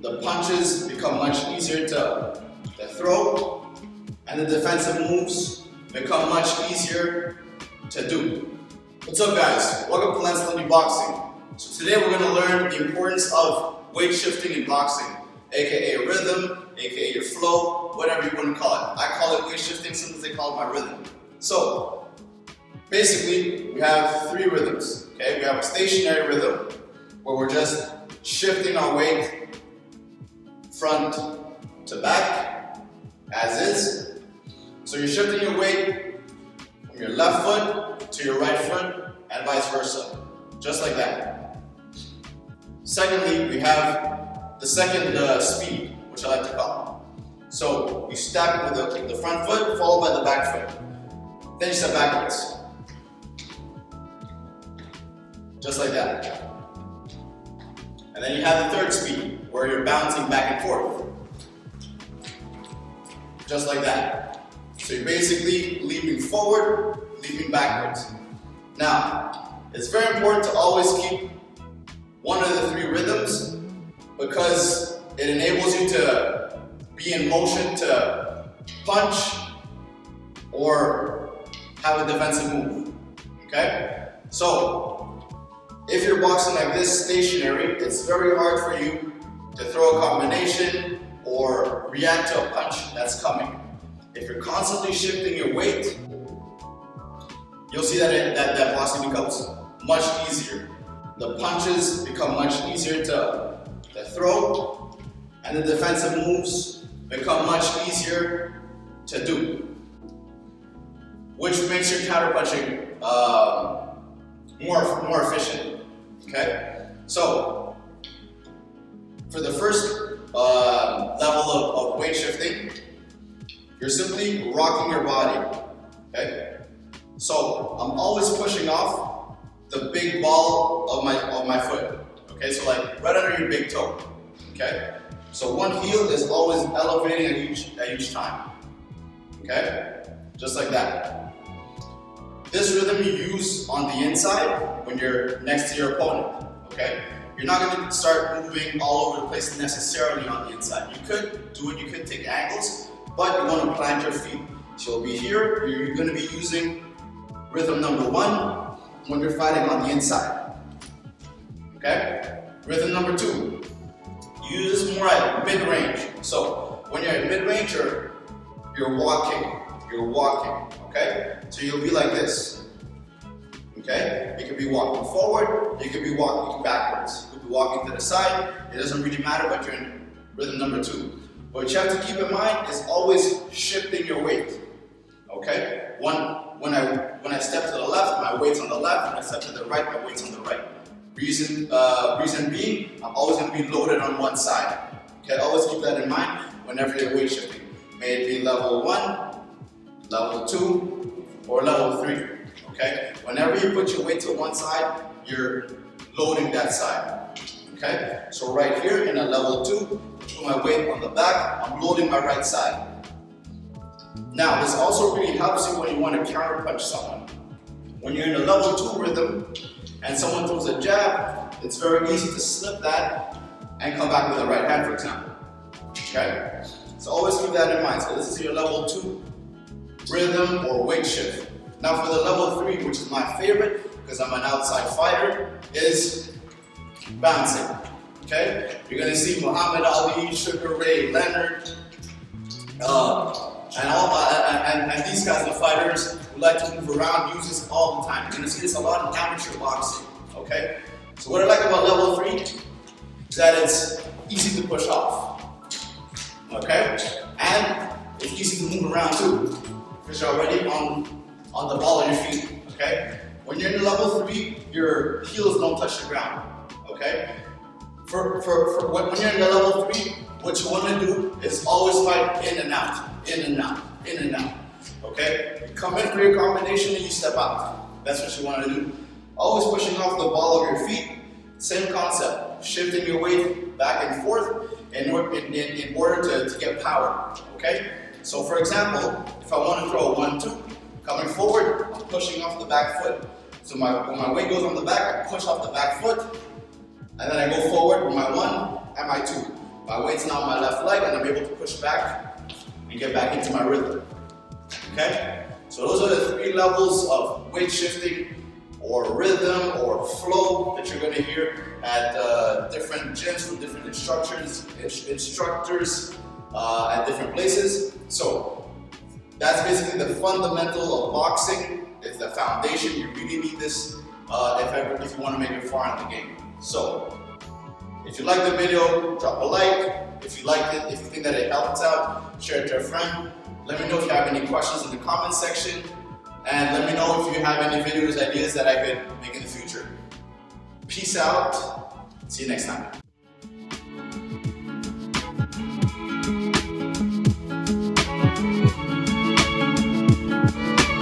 the punches become much easier to throw, and the defensive moves become much easier to do. What's up, guys? Welcome to Lentz Lundy Boxing. So today we're going to learn the importance of weight shifting in boxing, aka rhythm, aka your flow, whatever you want to call it. I call it weight shifting, sometimes they call it my rhythm. So basically we have three rhythms. Okay, we have a stationary rhythm where we're just shifting our weight front to back as is. So you're shifting your weight from your left foot to your right foot and vice versa, just like that. Secondly, we have the second speed, which I like to call. So you step with the front foot followed by the back foot. Then you step backwards, just like that. And then you have the third speed, where you're bouncing back and forth, just like that. So you're basically leaping forward, leaping backwards. Now, it's very important to always keep one of the three rhythms because it enables you to be in motion to punch or have a defensive move, okay? So, if you're boxing like this stationary, it's very hard for you to throw a combination or react to a punch that's coming. If you're constantly shifting your weight, you'll see that boxing becomes much easier. The punches become much easier to throw, and the defensive moves become much easier to do, which makes your counterpunching more efficient. Okay, so for the first level of weight shifting, you're simply rocking your body. Okay, so I'm always pushing off the big ball of my foot. Okay, so like right under your big toe. Okay, so one heel is always elevating at each time. Okay, just like that. This rhythm you use on the inside when you're next to your opponent, okay? You're not going to start moving all over the place necessarily on the inside. You could do it, you could take angles, but you want to plant your feet. So you'll be here, you're going to be using rhythm number one when you're fighting on the inside, okay? Rhythm number two, use this more at mid-range. So when you're at mid-range, you're walking, okay? So you'll be like this, okay? You could be walking forward, you could be walking backwards, you could be walking to the side, it doesn't really matter, but you're in rhythm number two. What you have to keep in mind is always shifting your weight, okay? When I step to the left, my weight's on the left, when I step to the right, my weight's on the right. Reason being, I'm always gonna be loaded on one side, okay? Always keep that in mind whenever you're weight shifting. May it be level 1, level 2, or level 3, okay? Whenever you put your weight to one side, you're loading that side, okay? So right here in a level 2, put my weight on the back, I'm loading my right side. Now, this also really helps you when you want to counterpunch someone. When you're in a level 2 rhythm and someone throws a jab, it's very easy to slip that and come back with the right hand, for example, okay? So always keep that in mind. So this is your level 2 rhythm or weight shift. Now for the level 3, which is my favorite because I'm an outside fighter, is bouncing. Okay? You're gonna see Muhammad Ali, Sugar Ray Leonard, and these guys are fighters who like to move around, use this all the time. You're gonna see this a lot in amateur boxing. Okay? So what I like about level 3 is that it's easy to push off. Okay? And it's easy to move around too, because you're already on the ball of your feet, okay? When you're in level 3, your heels don't touch the ground, okay? When you're in the level 3, what you want to do is always fight in and out, in and out, in and out, okay? You come in for your combination and you step out. That's what you want to do. Always pushing off the ball of your feet, same concept, shifting your weight back and forth in order to get power, okay? So for example, if I want to throw a 1-2, coming forward, I'm pushing off the back foot. So when my weight goes on the back, I push off the back foot, and then I go forward with my 1 and my 2. My weight's now on my left leg and I'm able to push back and get back into my rhythm. Okay? So those are the 3 levels of weight shifting or rhythm or flow that you're going to hear at different gyms from different instructors at different places. So that's basically the fundamental of boxing. It's the foundation. You really need this if you want to make it far in the game. So if you like the video, drop a like. If you liked it, if you think that it helped out, share it to a friend. Let me know if you have any questions in the comment section. And let me know if you have any videos, ideas that I could make in the future. Peace out. See you next time.